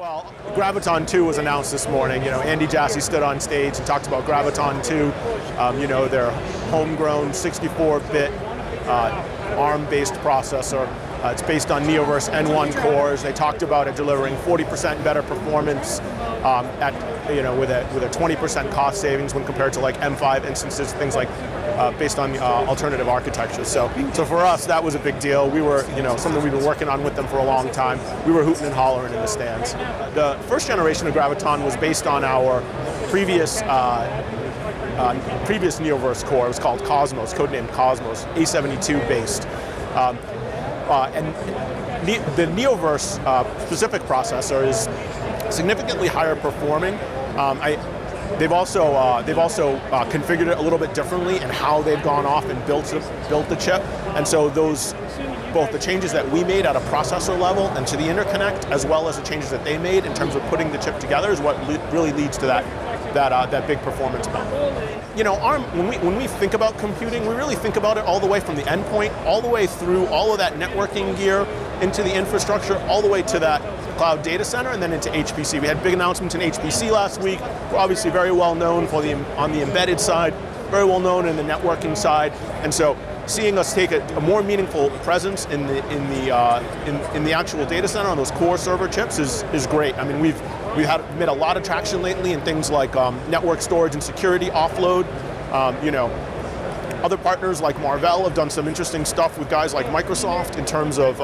Well, Graviton2 was announced this morning. Andy Jassy stood on stage and talked about Graviton2, their homegrown 64-bit ARM-based processor. It's based on Neoverse N1 cores. They talked about it delivering 40% better performance with a 20% cost savings when compared to like M5 instances, things like based on alternative architectures. So for us, that was a big deal. We were, something we've been working on with them for a long time. We were hooting and hollering in the stands. The first generation of Graviton was based on our previous Neoverse core. It was called Cosmos, codenamed Cosmos, A72 based. And the Neoverse specific processor is significantly higher performing. They've also configured it a little bit differently in how they've gone off and built the chip. And so both the changes that we made at a processor level and to the interconnect, as well as the changes that they made in terms of putting the chip together, is what really leads to that big performance bump. ARM, when we think about computing, we really think about it all the way from the endpoint, all the way through all of that networking gear, into the infrastructure, all the way to that cloud data center, and then into HPC. We had big announcements in HPC last week. We're obviously very well known on the embedded side, very well known in the networking side, and so seeing us take a more meaningful presence in the actual data center on those core server chips is great. I mean, we've made a lot of traction lately in things like network storage and security offload. Other partners like Marvell have done some interesting stuff with guys like Microsoft in terms of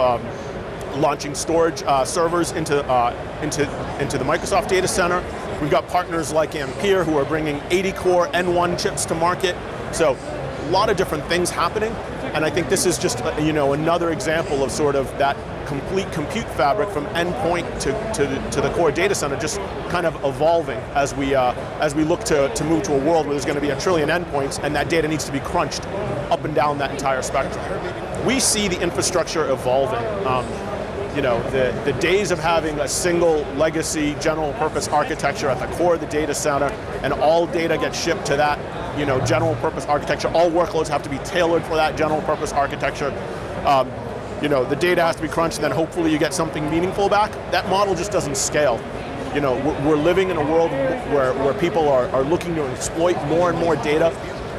launching storage servers into the Microsoft data center. We've got partners like Ampere who are bringing 80-core N1 chips to market. So a lot of different things happening, and I think this is just another example of sort of that complete compute fabric from endpoint to the core data center, just kind of evolving as we look to move to a world where there's going to be 1 trillion endpoints, and that data needs to be crunched up and down that entire spectrum. We see the infrastructure evolving. The days of having a single legacy general purpose architecture at the core of the data center and all data gets shipped to that general purpose architecture, all workloads have to be tailored for that general purpose architecture. The data has to be crunched and then hopefully you get something meaningful back. That model just doesn't scale. We're living in a world where people are looking to exploit more and more data.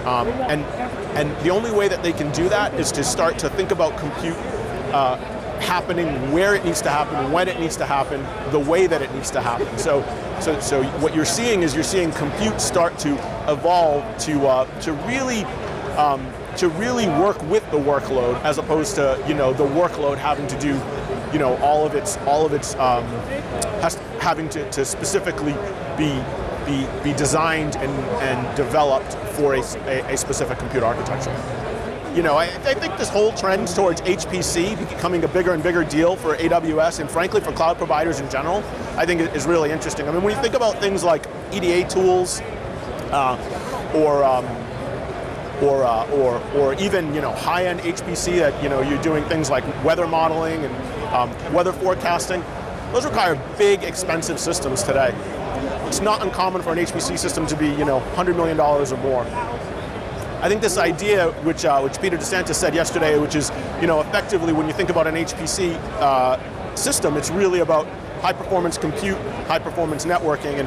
And the only way that they can do that is to start to think about compute happening where it needs to happen, when it needs to happen, the way that it needs to happen. So what you're seeing is compute start to evolve to really work with the workload, as opposed to the workload having to do all of its having to specifically be designed and developed for a specific compute architecture. I think this whole trend towards HPC becoming a bigger and bigger deal for AWS and frankly for cloud providers in general, I think is really interesting. I mean, when you think about things like EDA tools, or even high-end HPC that you're doing things like weather modeling and weather forecasting, those require big, expensive systems today. It's not uncommon for an HPC system to be $100 million or more. I think this idea, which Peter DeSantis said yesterday, which is, effectively when you think about an HPC system, it's really about high-performance compute, high-performance networking,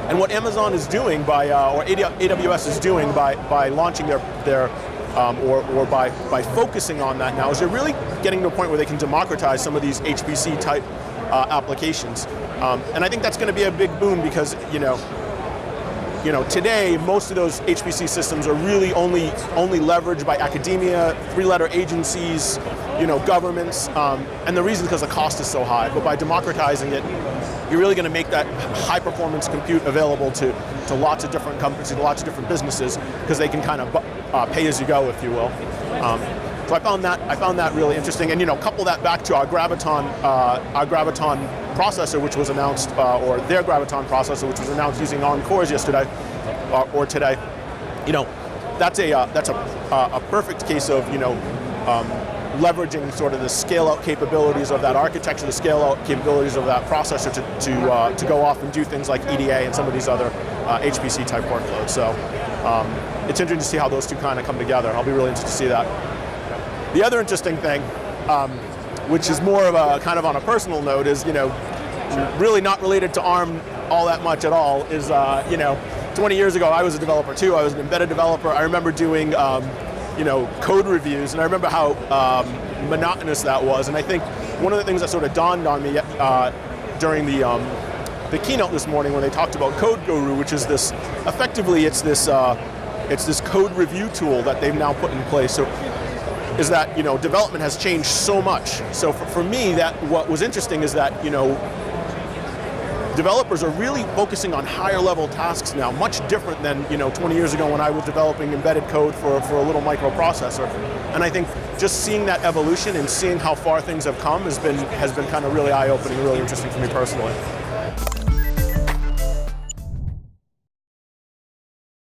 and what Amazon is doing or AWS is doing by launching or by focusing on that now, is they're really getting to a point where they can democratize some of these HPC type applications, and I think that's going to be a big boom because today, most of those HPC systems are really only leveraged by academia, three-letter agencies, governments, and the reason is because the cost is so high. But by democratizing it, you're really going to make that high-performance compute available to lots of different companies, to lots of different businesses, because they can kind of pay as you go, if you will. So I found that really interesting, and couple that back to our Graviton processor, which was announced, or their Graviton processor, which was announced using ARM cores yesterday or today. That's a perfect case of leveraging sort of the scale-out capabilities of that architecture, the scale-out capabilities of that processor to go off and do things like EDA and some of these other HPC type workloads. So it's interesting to see how those two kind of come together. I'll be really interested to see that. The other interesting thing, which is more of a kind of on a personal note, is really not related to ARM all that much at all, is 20 years ago I was a developer too. I was an embedded developer. I remember doing code reviews, and I remember how monotonous that was. And I think one of the things that sort of dawned on me during the keynote this morning when they talked about CodeGuru, which is this, effectively it's this code review tool that they've now put in place. So is that development has changed so much. So for me, that what was interesting is that developers are really focusing on higher level tasks now, much different than 20 years ago when I was developing embedded code for a little microprocessor. And I think just seeing that evolution and seeing how far things have come has been kind of really eye-opening, really interesting for me personally.